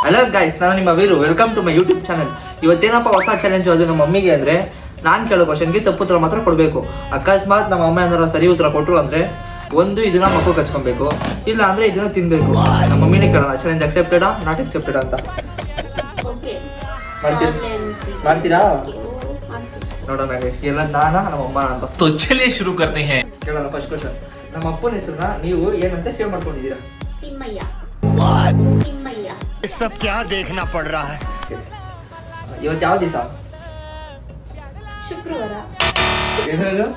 Hello guys, ನಾನು ನಿಮ್ಮ Veeru. Welcome to my YouTube channel. ಇವತ್ತೇನಪ್ಪ ಹೊಸ ಚಾಲೆಂಜ್ ಅದು ನಮ್ಮ ಮಮ್ಮಿಗೆ ಅಂದ್ರೆ, ನಾನು ಕೇಳೋ ಕ್ವಶನ್ಗೆ ತಪ್ಪು ಉತ್ತರ ಮಾತ್ರ ಕೊಡಬೇಕು. ಅಕಸ್ಮಾತ್ ನಮ್ಮ ಅಮ್ಮ ಏನಾರ ಸರಿ ಉತ್ತರ ಕೊಟ್ಟರು ಅಂದ್ರೆ ಒಂದು ಇದನ್ನ ಮಕ್ಕಳು ಕಚ್ಕೊಬೇಕು, ಇಲ್ಲ ಅಂದ್ರೆ ಇದನ್ನ ತಿನ್ಬೇಕು. ನಮ್ಮ ಮಮ್ಮಿನೇ ಕೇಳೋಣ, ಚಾಲೆಂಜ್ ಅಕ್ಸೆಪ್ಟೆಡಾ ನಾಟ್ ಅಕ್ಸೆಪ್ಟೆಡ್ ಅಂತ. ಮಾಡ್ತೀರಾ? ನೋಡೋಣ ಗೈಸ್, ಎಲ್ಲ ನಾನಾ ನಮ್ಮ ಅಮ್ಮ ಅಂತ. तो चलिए शुरू करते हैं. ಕೇಳೋಣ ಫಸ್ಟ್ ಕ್ವಶನ್. ನಮ್ಮ ಅಪ್ಪನ ಹೆಸರನ್ನ ನೀವು ಏನಂತ ಸೇವ್ ಮಾಡ್ಕೊಂಡಿದ್ದೀರಾ? ತಿಮ್ಮಯ್ಯ. ತಿಮ್ಮಯ್ಯ. सब क्या देखना पड़ रहा है. ಇವತ್ತು ಯಾವ ದಿವಸ? ಶುಕ್ರವಾರ. ಏನಾದ್ರು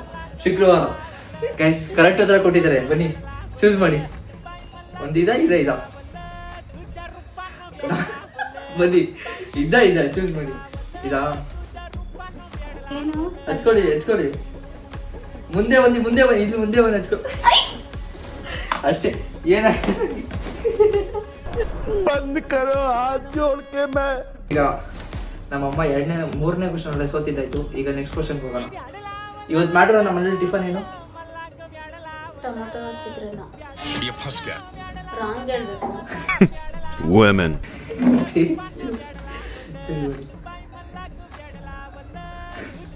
ಶುಕ್ರವಾರ. ಗೈಸ್ ಕರೆಕ್ಟ್ ಉತ್ತರ ಕೊಟ್ಟಿದ್ದಾರೆ, ಬನ್ನಿ ಚೂಸ್ ಮಾಡಿ. ಒಂದಿದ ಇದ ಬನ್ನಿ, ಇದ ಚೂಸ್ ಮಾಡಿ. ಇದಾ ಏನು? ಹಚ್ಕೊಳ್ಳಿ. ಮುಂದೆ ಬನ್ನಿ, ಇಲ್ಲಿ ಮುಂದೆ ಬನ್ನಿ, ಹಚ್ಕೊಳ್ಳಿ ಅಷ್ಟೇ. बंद करो हाथ जोड़ के मैं. ಈಗ ನಮ್ಮಮ್ಮ ಮೂರನೇ ಕ್ವಶನ್ ಅಲ್ಲೇ ಸೋತಿದ್ದಾಯ್ತು. ಈಗ ನೆಕ್ಸ್ಟ್ ಕ್ವಶನ್ ಹೋಗೋಣ. ಇವತ್ತು ಮಾಡಿರೋ ನಮ್ಮಲ್ಲಿ ಟಿಫನ್ ಏನು? ಟೊಮೊಟೊ ಚಿತ್ರಾನ್ನ. ये फंस गया. ರಾಂಗ್ ಹೇಳ್ಬೇಕು. Women.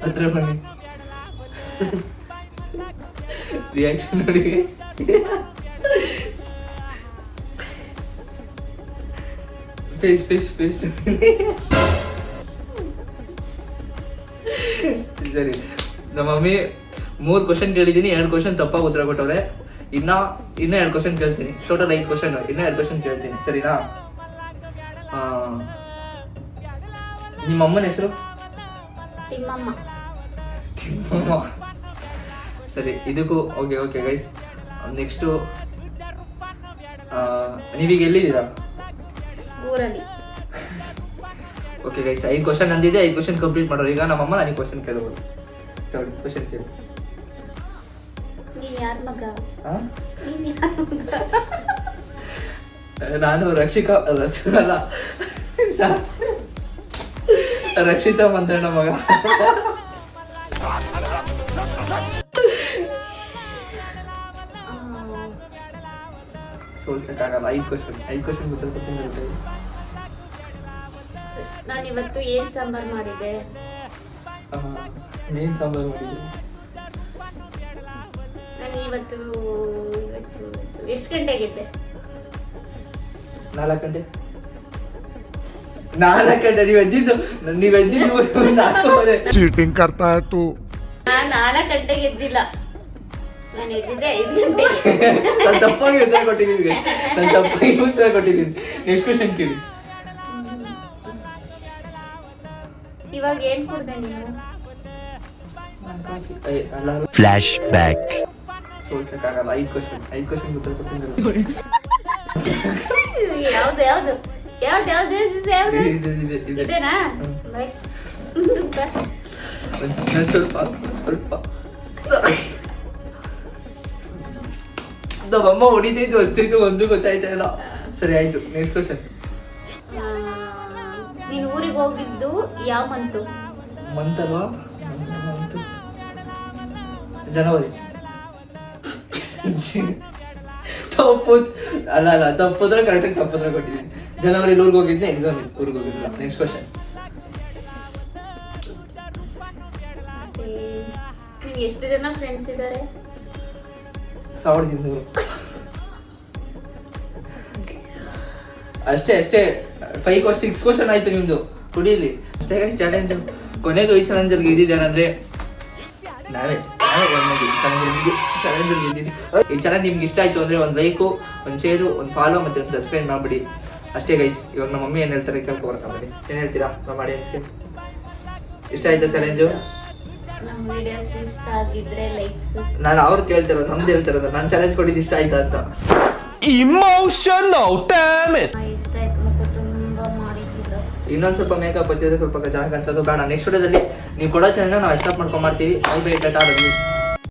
ಹತ್ರ ಬನ್ನಿ, ರಿಯಾಕ್ಷನ್ ನೋಡಿ. ಫೇಸ್ ಸರಿ. ನಮ್ಮ ಮಮ್ಮಿ 3 ಕ್ವಶನ್ ಕೇಳಿದೀನಿ, 2 ಕ್ವಶನ್ ತಪ್ಪಾಗಿ ಉತ್ತರ ಕೊಟ್ಟವ್ರೆ. ಇನ್ನ 2 ಕ್ವಶನ್ ಕೇಳ್ತೀನಿ. ಟೋಟಲ್ 5 ಕ್ವಶನ್, ಇನ್ನ 2 ಕ್ವಶನ್ ಕೇಳ್ತೀನಿ, ಸರಿನಾ? ನಿಮ್ಮ ಅಮ್ಮನ ಹೆಸರು? ತಿಮ್ಮಮ್ಮ. ಸರಿ, ಇದಕ್ಕೂ ಓಕೆ ಗೈಸ್. ನೆಕ್ಸ್ಟ್ ನೀವೀಗ ಎಲ್ಲಿದ್ದೀರಾ? ಊರಲ್ಲಿ. ಓಕೆ ಗೈಸ್, 5 ಕ್ವಶನ್ ಅಂದಿದೆ, 5 ಕ್ವಶನ್ ಕಂಪ್ಲೀಟ್ ಮಾಡೋರು. ಈಗ ನಮ್ಮಮ್ಮ ನನಗೆ ಕ್ವಶನ್ ಕೇಳಬಹುದು. ಕ್ವಶನ್ ಕೇಳಿ. ನೀನ್ ಯಾರ ಮಗ? ನೀನ್ ಯಾರ ಮಗ? ನಾನು ರಕ್ಷಿತಾ ಮಂತ್ರಣ್ಣ ಮಗ. ಸೋಲ್ಸಕ್ಕಾಗಲ್ಲ. 5 ಕ್ವಶನ್ ಗೊತ್ತಿರುತ್ತೆ. ನಾನು ಇವತ್ತು ಏನ್ ಸಾಂಬಾರ್ ಮಾಡಿದೆ? ಏನ್ ಸಾಂಬಾರು ಮಾಡಿದ್ದೆ? ನಾನು ಇವತ್ತು ಎಷ್ಟು ಗಂಟೆಗಿದ್ದೆ? 4 ಗಂಟೆ. ನೀವು ಎದ್ದಿದ್ದು 4:30. चीटिंग करता है तू. ನಾನು 4 ಗಂಟೆಗೆ ಎದ್ದಿಲ್ಲ, ನಾನು ಎದ್ದಿದ್ದೆ 5 ಗಂಟೆಗೆ. ನಾನು ತಪ್ಪಾಗಿ ಉತ್ತರ ಕೊಟ್ಟಿದ್ದೀನಿ. ನೆಕ್ಸ್ಟ್ ಕ್ವಶನ್ ಕೇಳಿ. ಇವಾಗ ಏನ್ ಕುಡ್ದೆ ನೀನು? Flash back. ಸೋಲ್ಸಕ್ಕಾಗಲ್ಲ. 5 ಕ್ವಶನ್ ಉತ್ತರ ಕೊಟ್ಟಿದ್ದೀನಿ. ಯಾವ್ದು ಇದೇನಾ? ಬೈ. ಸ್ವಲ್ಪ ನಮ್ಮಮ್ಮ ಹೊಡಿತೈತು ಅಷ್ಟಿತ್ತು, ಒಂದು ಗೊತ್ತಾಯ್ತಾ ಇಲ್ಲ. ಸರಿ ಆಯ್ತು, ನೆಕ್ಸ್ಟ್ ಕ್ವಶನ್. ನೀನು ಊರಿಗೆ ಹೋಗಿದ್ದು ಯಾವ ಮಂತು? ಮಂತ್ ಅಲ್ವಾ? ಜನವರಿ. ತಪ್ಪುದ್ರೆ ಕರೆಕ್ಟಾಗಿ ತಪ್ಪುದ್ರೆ ಕೊಟ್ಟಿದ್ದೀನಿ. ಜನವರಿ ಊರಿಗೆ ಹೋಗಿದ್ದೆ, ಎಕ್ಸಾಮ್ ಇತ್ತು, ಊರಿಗೆ ಹೋಗಿದ್ದಿಲ್ಲ. Next question. ನಿಮ್ಗೆ ಎಷ್ಟು ಜನ ಫ್ರೆಂಡ್ಸ್ ಇದ್ದಾರೆ? 1200. ಅಷ್ಟೇ 6 ಕ್ವಶನ್ ಆಯ್ತು ನಿಮ್ದು. ಕುಡೀಲಿ ಅಷ್ಟೇ ಚಾಲೆಂಜ್. ಕೊನೆಗೂ ಈ ಚಾಲೆಂಜ್ ಅಲ್ಲಿ ಗೆದ್ದಿದ್ದೇನಂದ್ರೆ ನಾವೇ ಚಾಲೆಂಜ್ ಗೆದ್ದಿದ್ದೀವಿ. ಈ ಚಾಲೆಂಜ್ ನಿಮ್ಗೆ ಇಷ್ಟ ಆಯ್ತು ಅಂದ್ರೆ ಒಂದು ಲೈಕು, ಒಂದು ಶೇರು, ಒಂದು ಫಾಲೋ ಮತ್ತೆ ಒಂದು ಸಬ್ಸ್ಕ್ರೈಬ್ ಮಾಡ್ಬಿಡಿ ಅಷ್ಟೇ ಗೈಸ್. ಇವಾಗ ನಮ್ಮ ಮಮ್ಮಿ ಏನ್ ಹೇಳ್ತಾರೆ ಕೇಳ್ಕೊಬರ್ಕೊಂಬಿಡಿ. ಏನ್ ಹೇಳ್ತೀರಾ ಮಾಡಿ ಅನ್ಸಿ? ಇಷ್ಟ ಆಯ್ತು ಚಾಲೆಂಜು? ನಮ್ಮ ವಿಡಿಯೋಸ್ ಇಷ್ಟ ಆಗಿದ್ರೆ ಲೈಕ್ಸ್. ನಾನು ಅವ್ರು ಕೇಳ್ತಿರೋದು, ನಮ್ದು ಹೇಳ್ತಿರೋದು. ನಾನು ಚಾಲೆಂಜ್ ಕೊಟ್ಟಿದ್ದು ಇಷ್ಟ ಆಯ್ತಾ ಅಂತ. Emotional, damn it. ಇಷ್ಟ ಆಯ್ತು, ಮುಖ ತುಂಬಾ ಮಾಡಿದ್ರು. ಇನ್ನೊಂದ್ ಸ್ವಲ್ಪ ಮೇಕಪ್ ಹಚ್ಚಿದ್ರೆ ಸ್ವಲ್ಪ ಚೆನ್ನಾಗಿ ಕಾಣಿಸೋದು ಬೇಡ. ನೆಕ್ಸ್ಟ್ ವಿಡಿಯೋದಲ್ಲಿ ನೀವು ಕೊಡೋ ಚಾಲೆಂಜ್ ನಾವು ಸ್ಟಾಪ್ ಮಾಡ್ಕೊಂಡ್ ಮಾಡ್ತೀವಿ. Bye bye, Tata.